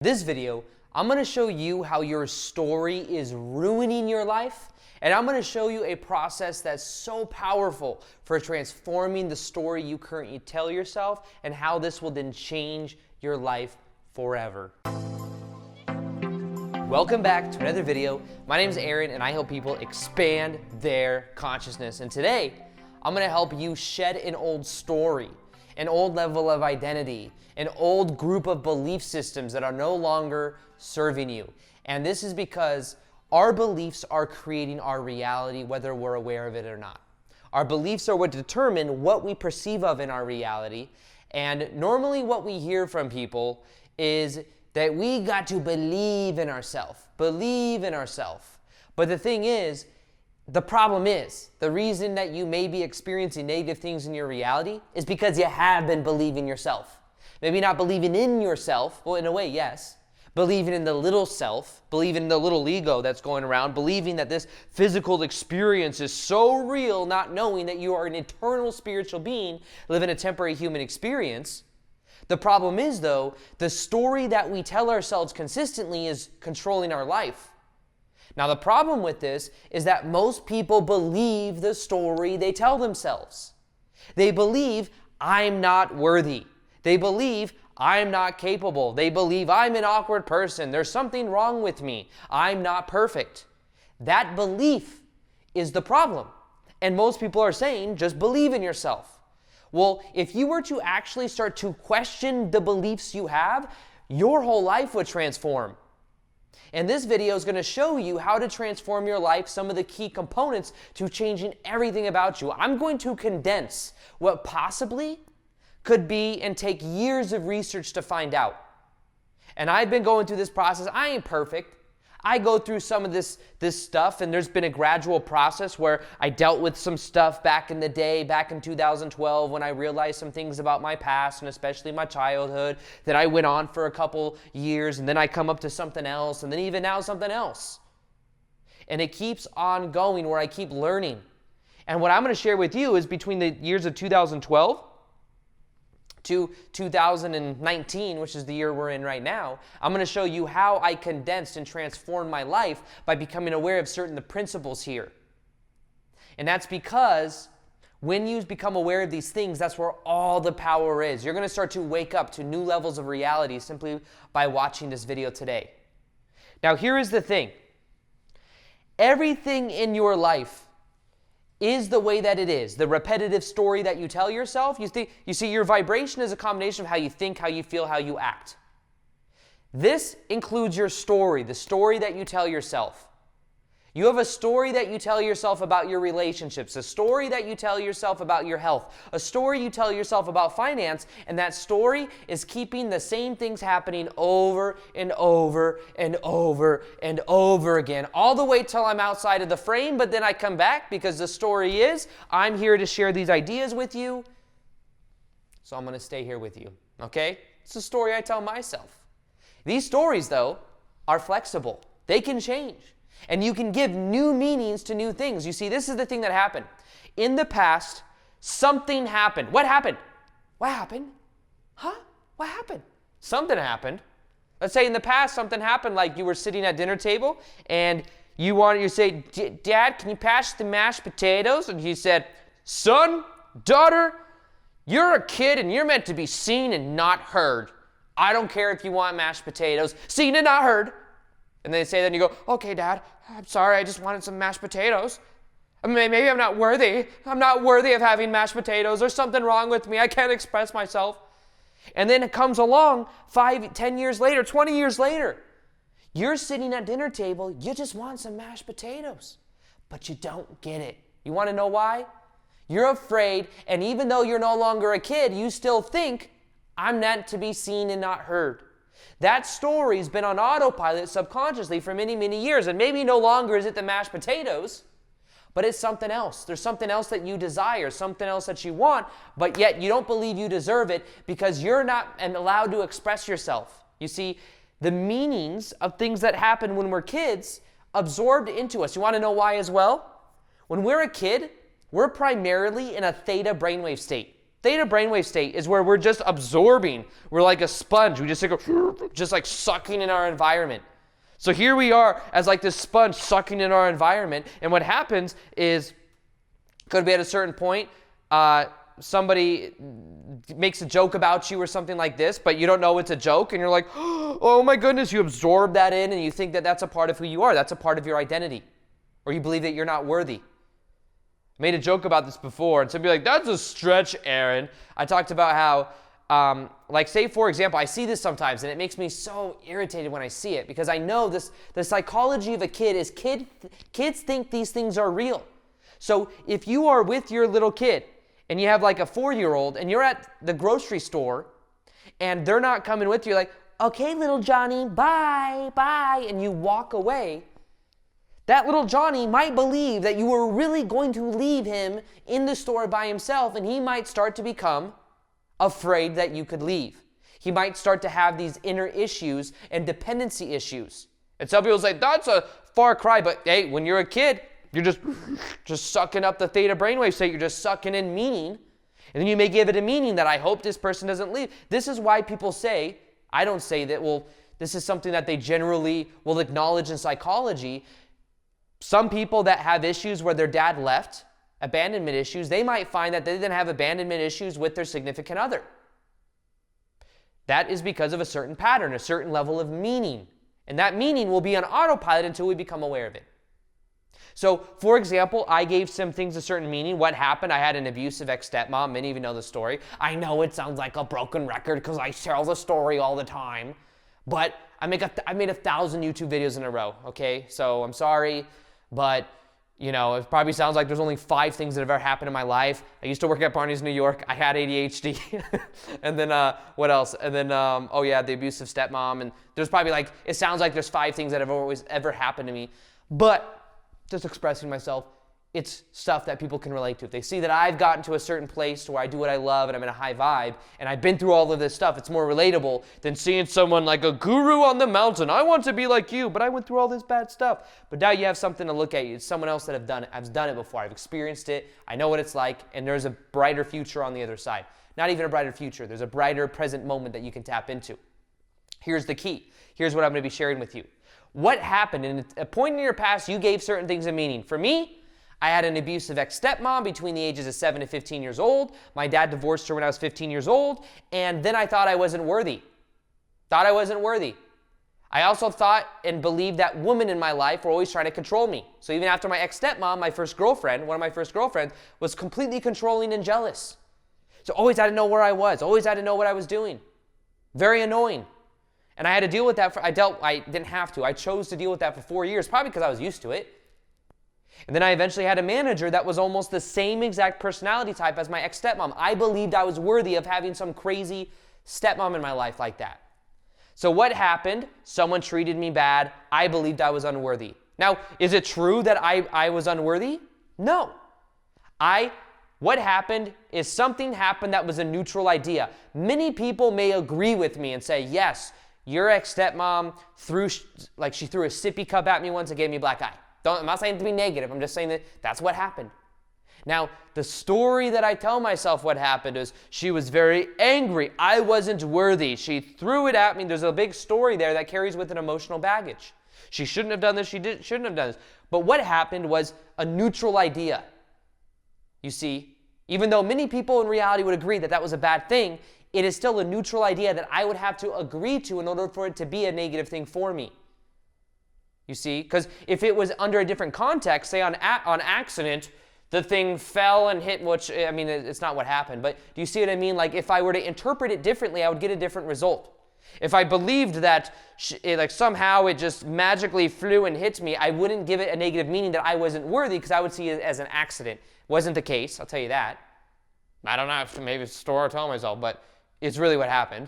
This video, I'm going to show you how your story is ruining your life, and I'm going to show you a process that's so powerful for transforming the story you currently tell yourself and how this will then change your life forever. Welcome back to another video. My name is Aaron and I help people expand their consciousness. And today, I'm going to help you shed an old story, an old level of identity, an old group of belief systems that are no longer serving you. And this is because our beliefs are creating our reality whether we're aware of it or not. Our beliefs are what determine what we perceive of in our reality. And normally what we hear from people is that we got to believe in ourselves. Believe in ourselves. But the thing is, the problem is, the reason that you may be experiencing negative things in your reality is because you have been believing yourself. Maybe not believing in yourself, well, in a way, yes. Believing in the little self, believing in the little ego that's going around, believing that this physical experience is so real, not knowing that you are an eternal spiritual being living a temporary human experience. The problem is, though, the story that we tell ourselves consistently is controlling our life. Now, the problem with this is that most people believe the story they tell themselves. They believe, I'm not worthy. They believe, I'm not capable. They believe, I'm an awkward person. There's something wrong with me. I'm not perfect. That belief is the problem. And most people are saying, just believe in yourself. Well, if you were to actually start to question the beliefs you have, your whole life would transform. And this video is going to show you how to transform your life, some of the key components to changing everything about you. I'm going to condense what possibly could be and take years of research to find out. And I've been going through this process. I ain't perfect. I go through some of this stuff, and there's been a gradual process where I dealt with some stuff back in the day, back in 2012, when I realized some things about my past, and especially my childhood, that I went on for a couple years, and then I come up to something else, and then even now something else. And it keeps on going where I keep learning. And what I'm going to share with you is between the years of 2012 to 2019, which is the year we're in right now, I'm going to show you how I condensed and transformed my life by becoming aware of certain principles here. And that's because when you become aware of these things, that's where all the power is. You're going to start to wake up to new levels of reality simply by watching this video today. Now, here is the thing. Everything in your life is the way that it is, the repetitive story that you tell yourself. You see, your vibration is a combination of how you think, how you feel, how you act. This includes your story, the story that you tell yourself. You have a story that you tell yourself about your relationships, a story that you tell yourself about your health, a story you tell yourself about finance, and that story is keeping the same things happening over and over and over and over again, all the way till I'm outside of the frame, but then I come back because the story is, I'm here to share these ideas with you, so I'm going to stay here with you, okay? It's a story I tell myself. These stories, though, are flexible. They can change. And you can give new meanings to new things. You see, this is the thing that happened. In the past, something happened. What happened? What happened? Huh? What happened? Something happened. Let's say in the past something happened, like you were sitting at dinner table and you wanted to say, Dad, can you pass the mashed potatoes? And he said, son, daughter, you're a kid and you're meant to be seen and not heard. I don't care if you want mashed potatoes. Seen and not heard. And they say, then you go, okay, Dad, I'm sorry, I just wanted some mashed potatoes. Maybe I'm not worthy. I'm not worthy of having mashed potatoes. There's something wrong with me. I can't express myself. And then it comes along 5, 10 years later, 20 years later. You're sitting at dinner table. You just want some mashed potatoes, but you don't get it. You want to know why? You're afraid, and even though you're no longer a kid, you still think, I'm meant to be seen and not heard. That story's been on autopilot subconsciously for many, many years. And maybe no longer is it the mashed potatoes, but it's something else. There's something else that you desire, something else that you want, but yet you don't believe you deserve it because you're not allowed to express yourself. You see, the meanings of things that happen when we're kids absorbed into us. You want to know why as well? When we're a kid, we're primarily in a theta brainwave state. Theta brainwave state is where we're just absorbing. We're like a sponge. We just like sucking in our environment. So here we are as like this sponge sucking in our environment. And what happens is, could be at a certain point, somebody makes a joke about you or something like this, but you don't know it's a joke. And you're like, oh my goodness, you absorb that in and you think that that's a part of who you are. That's a part of your identity. Or you believe that you're not worthy. Made a joke about this before, and somebody like, that's a stretch, Aaron. I talked about how, like say for example, I see this sometimes, and it makes me so irritated when I see it, because I know this, the psychology of a kid is kids think these things are real. So if you are with your little kid, and you have like a 4-year-old, and you're at the grocery store, and they're not coming with you, like, okay, little Johnny, bye, bye, and you walk away, that little Johnny might believe that you were really going to leave him in the store by himself, and he might start to become afraid that you could leave. He might start to have these inner issues and dependency issues. And some people say, that's a far cry, but hey, when you're a kid, you're just sucking up the theta brainwave state, you're just sucking in meaning, and then you may give it a meaning that I hope this person doesn't leave. This is why people say, I don't say that, well, this is something that they generally will acknowledge in psychology. Some people that have issues where their dad left, abandonment issues, they might find that they didn't have abandonment issues with their significant other. That is because of a certain pattern, a certain level of meaning. And that meaning will be on autopilot until we become aware of it. So, for example, I gave some things a certain meaning. What happened? I had an abusive ex-stepmom. Many of you know the story. I know it sounds like a broken record because I tell the story all the time. But I made 1,000 YouTube videos in a row, okay? So I'm sorry. But, you know, it probably sounds like there's only 5 things that have ever happened in my life. I used to work at Barney's, New York. I had ADHD. And then, what else? And then, oh yeah, the abusive stepmom. And there's probably like, it sounds like there's 5 things that have always ever happened to me. But just expressing myself, it's stuff that people can relate to. If they see that I've gotten to a certain place where I do what I love and I'm in a high vibe and I've been through all of this stuff, it's more relatable than seeing someone like a guru on the mountain. I want to be like you, but I went through all this bad stuff. But now you have something to look at. It's someone else that have done it. I've done it before. I've experienced it. I know what it's like, and there's a brighter future on the other side. Not even a brighter future. There's a brighter present moment that you can tap into. Here's the key. Here's what I'm going to be sharing with you. What happened? In a point in your past, you gave certain things a meaning. For me, I had an abusive ex-stepmom between the ages of 7 and 15 years old. My dad divorced her when I was 15 years old. And then I thought I wasn't worthy. I also thought and believed that women in my life were always trying to control me. So even after my ex-stepmom, my first girlfriend, one of my first girlfriends, was completely controlling and jealous. So always had to know where I was. Always had to know what I was doing. Very annoying. And I had to deal with that. I didn't have to. I chose to deal with that for 4 years, probably because I was used to it. And then I eventually had a manager that was almost the same exact personality type as my ex-stepmom. I believed I was worthy of having some crazy stepmom in my life like that. So what happened? Someone treated me bad. I believed I was unworthy. Now, is it true that I was unworthy? No. What happened is something happened that was a neutral idea. Many people may agree with me and say, yes, your ex-stepmom threw a sippy cup at me once and gave me a black eye. I'm not saying it to be negative. I'm just saying that that's what happened. Now, the story that I tell myself what happened is she was very angry. I wasn't worthy. She threw it at me. There's a big story there that carries with an emotional baggage. She shouldn't have done this. Shouldn't have done this. But what happened was a neutral idea. You see, even though many people in reality would agree that that was a bad thing, it is still a neutral idea that I would have to agree to in order for it to be a negative thing for me. You see, because if it was under a different context, say on accident, the thing fell and hit, which, I mean, it's not what happened, but do you see what I mean? Like, if I were to interpret it differently, I would get a different result. If I believed that somehow it just magically flew and hit me, I wouldn't give it a negative meaning that I wasn't worthy, because I would see it as an accident. Wasn't the case, I'll tell you that. I don't know if maybe it's a story I tell myself, but it's really what happened.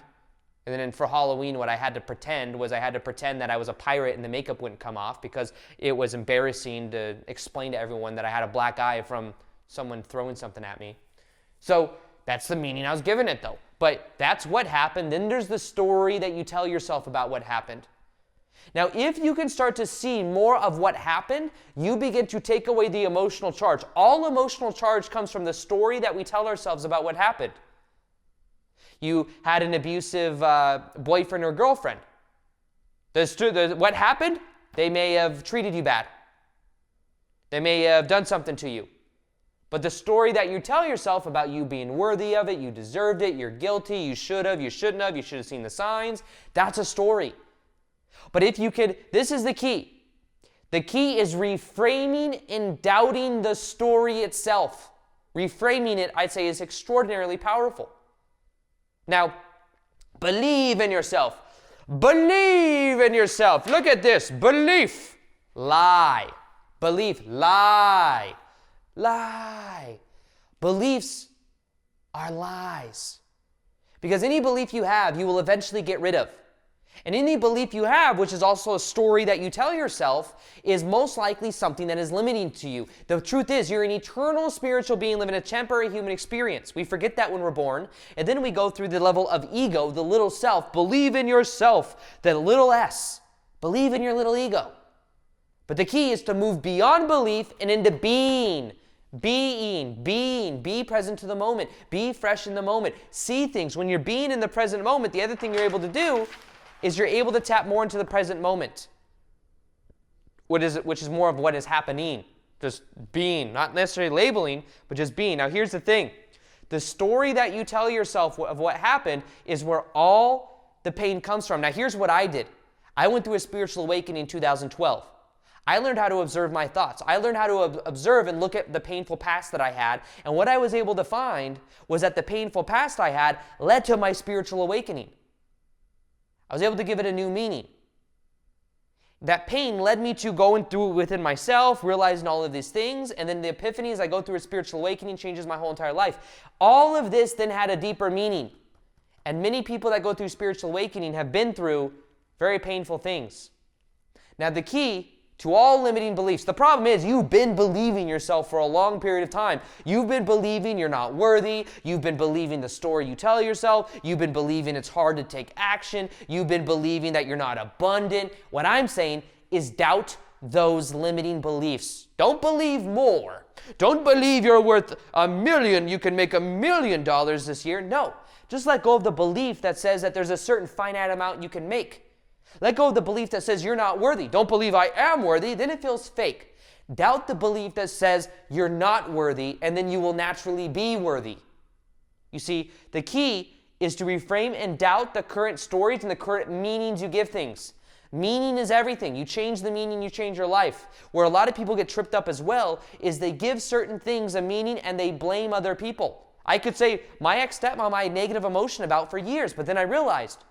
And then for Halloween, what I had to pretend was that I was a pirate and the makeup wouldn't come off because it was embarrassing to explain to everyone that I had a black eye from someone throwing something at me. So that's the meaning I was giving it though. But that's what happened. Then there's the story that you tell yourself about what happened. Now, if you can start to see more of what happened, you begin to take away the emotional charge. All emotional charge comes from the story that we tell ourselves about what happened. You had an abusive boyfriend or girlfriend. What happened? They may have treated you bad. They may have done something to you. But the story that you tell yourself about you being worthy of it, you deserved it, you're guilty, you should have, you shouldn't have, you should have seen the signs, that's a story. But if you could, this is the key. The key is reframing and doubting the story itself. Reframing it, I'd say, is extraordinarily powerful. Now, believe in yourself. Believe in yourself. Look at this. Belief. Lie. Belief. Lie. Lie. Beliefs are lies. Because any belief you have, you will eventually get rid of. And any belief you have, which is also a story that you tell yourself, is most likely something that is limiting to you. The truth is, you're an eternal spiritual being living a temporary human experience. We forget that when we're born, and then we go through the level of ego, the little self. Believe in yourself, the little s. Believe in your little ego. But the key is to move beyond belief and into being. Being. Be present to the moment. Be fresh in the moment. See things. When you're being in the present moment, the other thing you're able to do is you're able to tap more into the present moment, which is more of what is happening, just being, not necessarily labeling, but just being. Now here's the thing. The story that you tell yourself of what happened is where all the pain comes from. Now here's what I did. I went through a spiritual awakening in 2012. I learned how to observe my thoughts. I learned how to observe and look at the painful past that I had. And what I was able to find was that the painful past I had led to my spiritual awakening. I was able to give it a new meaning. That pain led me to going through it within myself, realizing all of these things, and then the epiphanies, I go through a spiritual awakening, changes my whole entire life. All of this then had a deeper meaning. And many people that go through spiritual awakening have been through very painful things. Now the key to all limiting beliefs. The problem is you've been believing yourself for a long period of time. You've been believing you're not worthy. You've been believing the story you tell yourself. You've been believing it's hard to take action. You've been believing that you're not abundant. What I'm saying is doubt those limiting beliefs. Don't believe more. Don't believe you're worth $1 million. You can make $1 million this year. No. Just let go of the belief that says that there's a certain finite amount you can make. Let go of the belief that says you're not worthy. Don't believe I am worthy, then it feels fake. Doubt the belief that says you're not worthy, and then you will naturally be worthy. You see, the key is to reframe and doubt the current stories and the current meanings you give things. Meaning is everything. You change the meaning, you change your life. Where a lot of people get tripped up as well is they give certain things a meaning and they blame other people. I could say my ex-stepmom I had negative emotion about for years, but then I realized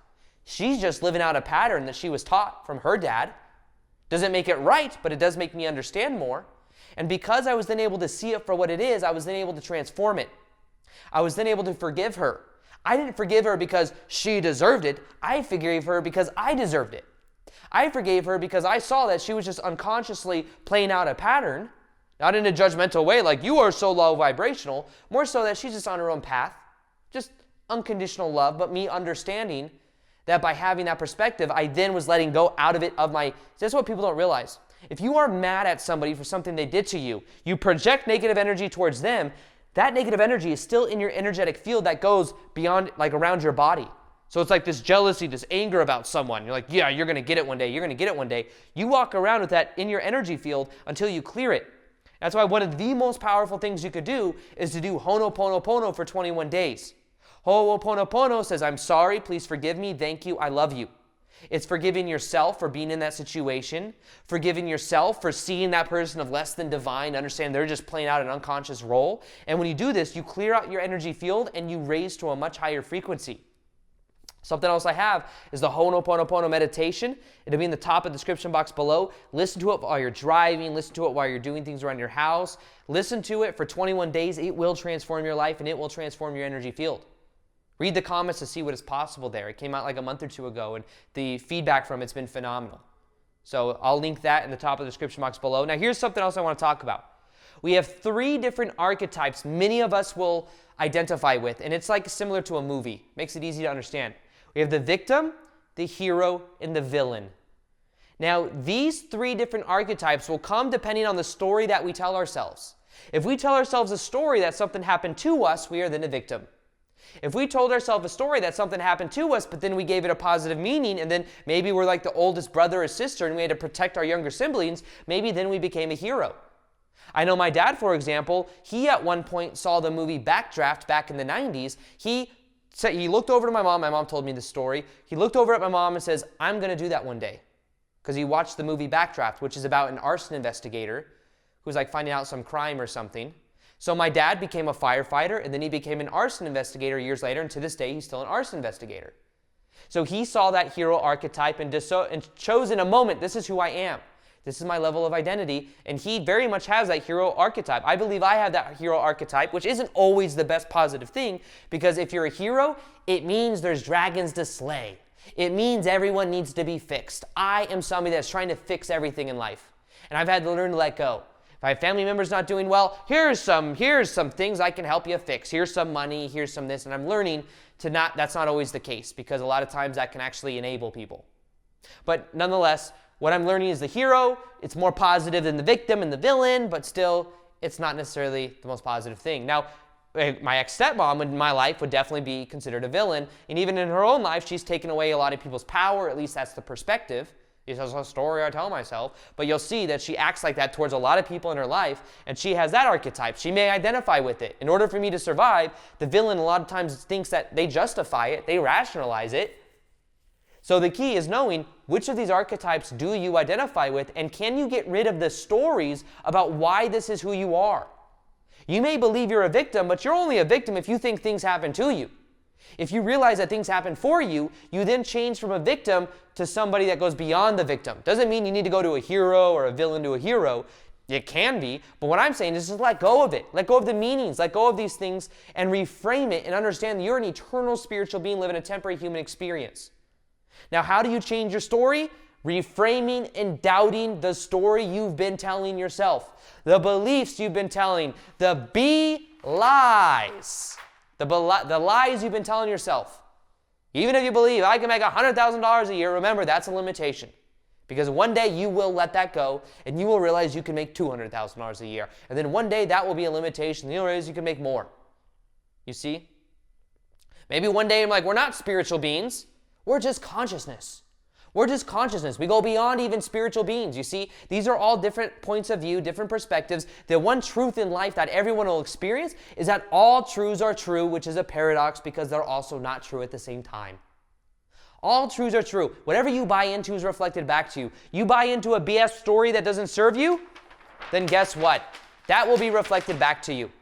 she's just living out a pattern that she was taught from her dad. Doesn't make it right, but it does make me understand more. And because I was then able to see it for what it is, I was then able to transform it. I was then able to forgive her. I didn't forgive her because she deserved it. I forgave her because I deserved it. I forgave her because I saw that she was just unconsciously playing out a pattern, not in a judgmental way like you are so low vibrational, more so that she's just on her own path, just unconditional love, but me understanding that by having that perspective, I then was letting go out of it of my, that's what people don't realize. If you are mad at somebody for something they did to you, you project negative energy towards them, that negative energy is still in your energetic field that goes beyond, like around your body. So it's like this jealousy, this anger about someone. You're like, yeah, you're going to get it one day. You're going to get it one day. You walk around with that in your energy field until you clear it. That's why one of the most powerful things you could do is to do Ho'oponopono for 21 days. Ho'oponopono says, I'm sorry, please forgive me, thank you, I love you. It's forgiving yourself for being in that situation, forgiving yourself for seeing that person of less than divine, understand they're just playing out an unconscious role. And when you do this, you clear out your energy field and you raise to a much higher frequency. Something else I have is the Ho'oponopono meditation. It'll be in the top of the description box below. Listen to it while you're driving. Listen to it while you're doing things around your house. Listen to it for 21 days. It will transform your life and it will transform your energy field. Read the comments to see what is possible there. It came out like a month or two ago, and the feedback from it's been phenomenal. So I'll link that in the top of the description box below. Now here's something else I want to talk about. We have 3 different archetypes many of us will identify with, and it's like similar to a movie. Makes it easy to understand. We have the victim, the hero, and the villain. Now, these 3 different archetypes will come depending on the story that we tell ourselves. If we tell ourselves a story that something happened to us, we are then a victim. If we told ourselves a story that something happened to us, but then we gave it a positive meaning, and then maybe we're like the oldest brother or sister and we had to protect our younger siblings, maybe then we became a hero. I know my dad, for example, he at one point saw the movie Backdraft back in the 90s. He looked over to my mom told me this story. He looked over at my mom and says, I'm going to do that one day. Because he watched the movie Backdraft, which is about an arson investigator who's like finding out some crime or something. So my dad became a firefighter, and then he became an arson investigator years later, and to this day, he's still an arson investigator. So he saw that hero archetype and chose in a moment, this is who I am. This is my level of identity, and he very much has that hero archetype. I believe I have that hero archetype, which isn't always the best positive thing, because if you're a hero, it means there's dragons to slay. It means everyone needs to be fixed. I am somebody that's trying to fix everything in life, and I've had to learn to let go. If I have family members not doing well, here's some things I can help you fix. Here's some money, here's some this, and I'm learning to that's not always the case, because a lot of times that can actually enable people. But nonetheless, what I'm learning is the hero, it's more positive than the victim and the villain, but still, it's not necessarily the most positive thing. Now, my ex-stepmom in my life would definitely be considered a villain, and even in her own life, she's taken away a lot of people's power, at least that's the perspective. It's a story I tell myself, but you'll see that she acts like that towards a lot of people in her life, and she has that archetype. She may identify with it. In order for me to survive, the villain a lot of times thinks that they justify it, they rationalize it. So the key is knowing which of these archetypes do you identify with, and can you get rid of the stories about why this is who you are? You may believe you're a victim, but you're only a victim if you think things happen to you. If you realize that things happen for you, you then change from a victim to somebody that goes beyond the victim. Doesn't mean you need to go to a hero or a villain to a hero. It can be, but what I'm saying is just let go of it. Let go of the meanings, let go of these things, and reframe it and understand that you're an eternal spiritual being living a temporary human experience. Now, how do you change your story? Reframing and doubting the story you've been telling yourself, the beliefs you've been telling, the lies. The lies you've been telling yourself. Even if you believe I can make $100,000 a year, remember that's a limitation. Because one day you will let that go, and you will realize you can make $200,000 a year. And then one day that will be a limitation, and you'll realize you can make more. You see? Maybe one day I'm like, we're not spiritual beings. We're just consciousness. We're just consciousness. We go beyond even spiritual beings, you see? These are all different points of view, different perspectives. The one truth in life that everyone will experience is that all truths are true, which is a paradox because they're also not true at the same time. All truths are true. Whatever you buy into is reflected back to you. You buy into a BS story that doesn't serve you, then guess what? That will be reflected back to you.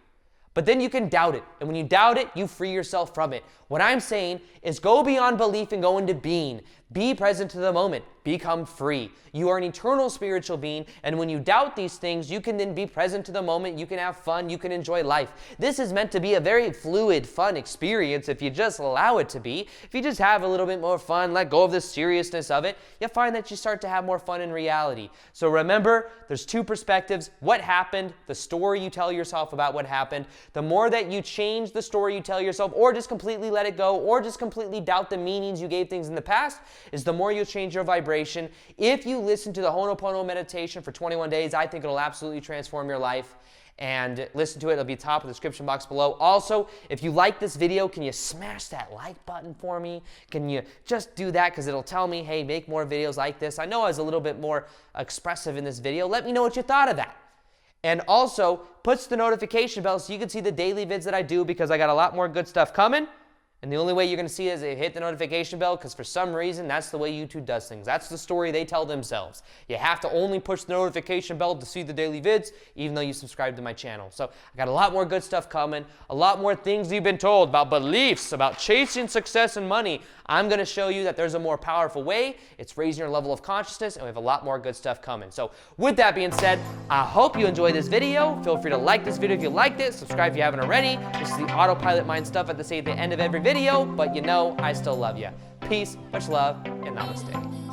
But then you can doubt it. And when you doubt it, you free yourself from it. What I'm saying is go beyond belief and go into being. Be present to the moment. Become free. You are an eternal spiritual being, and when you doubt these things, you can then be present to the moment. You can have fun. You can enjoy life. This is meant to be a very fluid, fun experience if you just allow it to be. If you just have a little bit more fun, let go of the seriousness of it, you'll find that you start to have more fun in reality. So remember, there's 2 perspectives. What happened, the story you tell yourself about what happened. The more that you change the story you tell yourself, or just completely let it go, or just completely doubt the meanings you gave things in the past, is the more you'll change your vibration. If you listen to the Ho'oponopono meditation for 21 days, I think it'll absolutely transform your life. And listen to it. It'll be top of the description box below. Also, if you like this video, can you smash that like button for me? Can you just do that? Because it'll tell me, hey, make more videos like this. I know I was a little bit more expressive in this video. Let me know what you thought of that. And also, push the notification bell so you can see the daily vids that I do, because I got a lot more good stuff coming. And the only way you're going to see it is hit the notification bell, because for some reason, that's the way YouTube does things. That's the story they tell themselves. You have to only push the notification bell to see the daily vids, even though you subscribe to my channel. So I got a lot more good stuff coming, a lot more things you've been told about beliefs, about chasing success and money. I'm going to show you that there's a more powerful way. It's raising your level of consciousness, and we have a lot more good stuff coming. So with that being said, I hope you enjoyed this video. Feel free to like this video if you liked it. Subscribe if you haven't already. This is the autopilot mind stuff at the end of every video, but you know I still love you. Peace, much love, and namaste.